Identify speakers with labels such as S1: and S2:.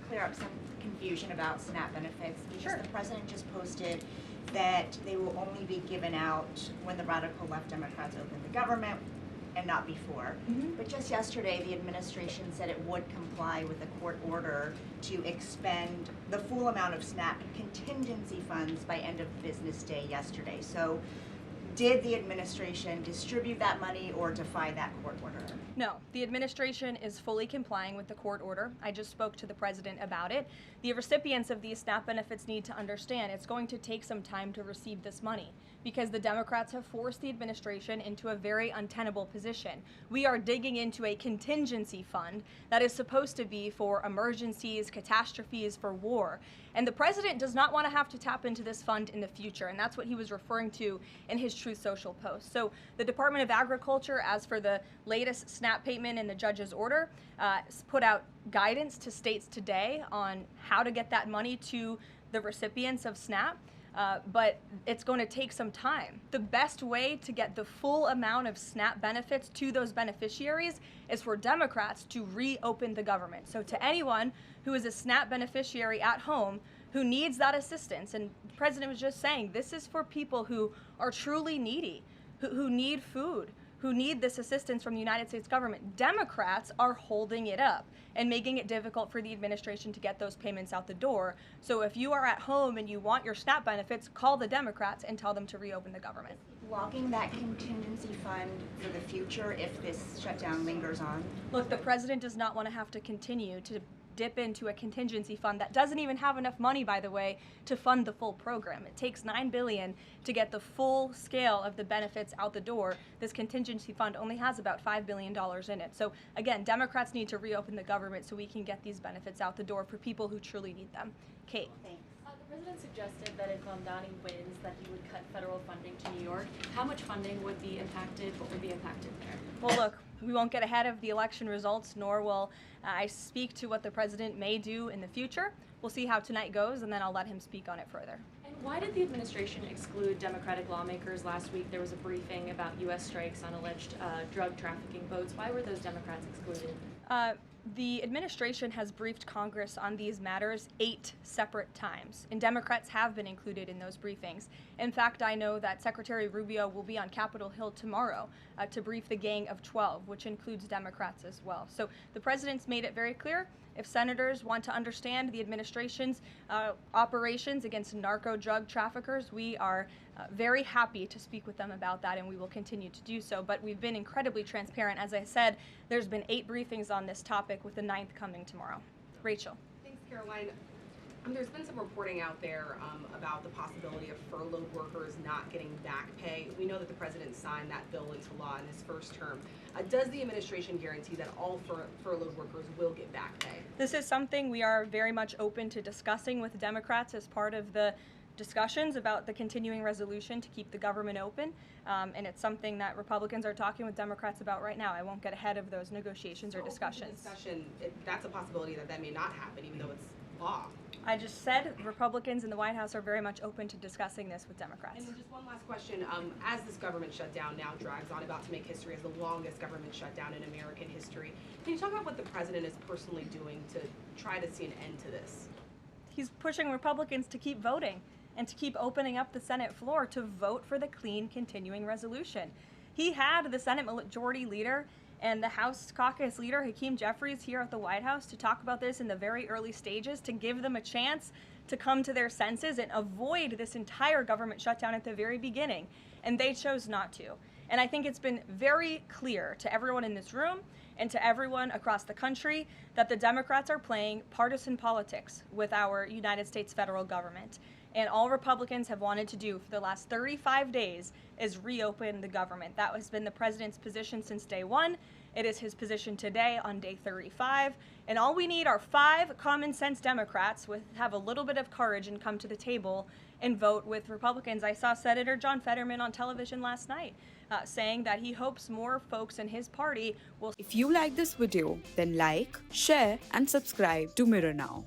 S1: clear up some confusion about SNAP benefits. Because
S2: Sure.
S1: the president just posted that they will only be given out when the radical left Democrats open the government and not before.
S2: Mhm.
S1: But just yesterday, the administration said it would comply with a court order to expend the full amount of SNAP contingency funds by end of business day yesterday. So did the administration distribute that money or defy that court order?
S2: No, the administration is fully complying with the court order. I just spoke to the president about it. The recipients of these SNAP benefits need to understand it's going to take some time to receive this money because the Democrats have forced the administration into a very untenable position. We are digging into a contingency fund that is supposed to be for emergencies, catastrophes, for war. And the president does not want to have to tap into this fund in the future, and that's what he was referring to in his Truth Social post. So the Department of Agriculture, as for the latest SNAP payment in the judge's order, put out guidance to states today on how to get that money to the recipients of SNAP. But it's going to take some time. The best way to get the full amount of SNAP benefits to those beneficiaries is for Democrats to reopen the government. So to anyone who is a SNAP beneficiary at home who needs that assistance, and the president was just saying, this is for people who are truly needy, who need food, who need this assistance from the United States government. Democrats are holding it up and making it difficult for the administration to get those payments out the door. So if you are at home and you want your SNAP benefits, call the Democrats and tell them to reopen the government.
S1: Blocking that contingency fund for the future if this shutdown lingers on?
S2: Look, the president does not want to have to continue to dip into a contingency fund that doesn't even have enough money, by the way, to fund the full program. It takes $9 billion to get the full scale of the benefits out the door. This contingency fund only has about $5 billion in it. So again, Democrats need to reopen the government so we can get these benefits out the door for people who truly need them. Kate.
S1: Thanks.
S3: The president suggested that if Donnie wins, that he would cut federal funding to New York. How much funding would be impacted? What would be impacted there?
S2: Well, look, we won't get ahead of the election results, nor will I speak to what the president may do in the future. We'll see how tonight goes, and then I'll let him speak on it further.
S3: And why did the administration exclude Democratic lawmakers? Last week there was a briefing about U.S. strikes on alleged drug trafficking boats. Why were those Democrats excluded?
S2: The administration has briefed Congress on these matters 8 separate times, and Democrats have been included in those briefings. In fact, I know that Secretary Rubio will be on Capitol Hill tomorrow to brief the Gang of 12, which includes Democrats as well. So the president's made it very clear, if senators want to understand the administration's operations against narco drug traffickers, we are very happy to speak with them about that, and we will continue to do so. But we've been incredibly transparent. As I said, there's been 8 briefings on this topic, with the 9th coming tomorrow. Rachel.
S4: Thanks, Karoline. There's been some reporting out there about the possibility of furloughed workers not getting back pay. We know that the president signed that bill into law in his first term. Does the administration guarantee that all furloughed workers will get back pay?
S2: This is something we are very much open to discussing with Democrats as part of the discussions about the continuing resolution to keep the government open, and it's something that Republicans are talking with Democrats about right now. I won't get ahead of those negotiations or discussions.
S4: That's a possibility that may not happen, even though it's law.
S2: I just said Republicans in the White House are very much open to discussing this with Democrats.
S4: And then just one last question. As this government shutdown now drags on, about to make history as the longest government shutdown in American history, can you talk about what the president is personally doing to try to see an end to this?
S2: He's pushing Republicans to keep voting and to keep opening up the Senate floor to vote for the clean continuing resolution. He had the Senate Majority Leader and the House Caucus Leader, Hakeem Jeffries, here at the White House to talk about this in the very early stages, to give them a chance to come to their senses and avoid this entire government shutdown at the very beginning. And they chose not to. And I think it's been very clear to everyone in this room and to everyone across the country that the Democrats are playing partisan politics with our United States federal government. And all Republicans have wanted to do for the last 35 days is reopen the government. That has been the president's position since day one. It is his position today on day 35. And all we need are 5 common sense Democrats with have a little bit of courage and come to the table and vote with Republicans. I saw Senator John Fetterman on television last night saying that he hopes more folks in his party will.
S5: If you like this video, then like, share and subscribe to Mirror Now.